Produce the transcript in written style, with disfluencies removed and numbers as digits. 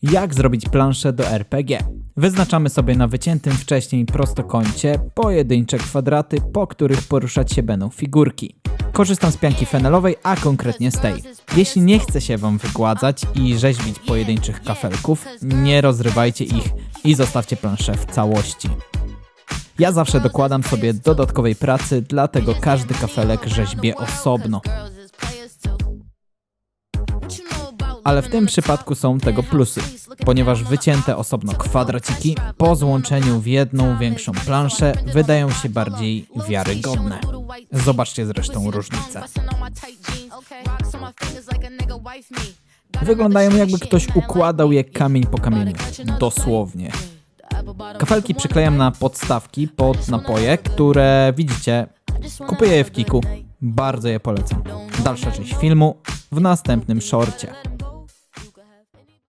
Jak zrobić planszę do RPG? Wyznaczamy sobie na wyciętym wcześniej prostokącie pojedyncze kwadraty, po których poruszać się będą figurki. Korzystam z pianki fenelowej, a konkretnie z tej. Jeśli nie chce się Wam wygładzać i rzeźbić pojedynczych kafelków, nie rozrywajcie ich i zostawcie planszę w całości. Ja zawsze dokładam sobie dodatkowej pracy, dlatego każdy kafelek rzeźbię osobno. Ale w tym przypadku są tego plusy, ponieważ wycięte osobno kwadraciki po złączeniu w jedną większą planszę wydają się bardziej wiarygodne. Zobaczcie zresztą różnicę. Wyglądają, jakby ktoś układał je kamień po kamieniu. Dosłownie. Kafelki przyklejam na podstawki pod napoje, które widzicie. Kupuję je w Kiku. Bardzo je polecam. Dalsza część filmu w następnym shorcie.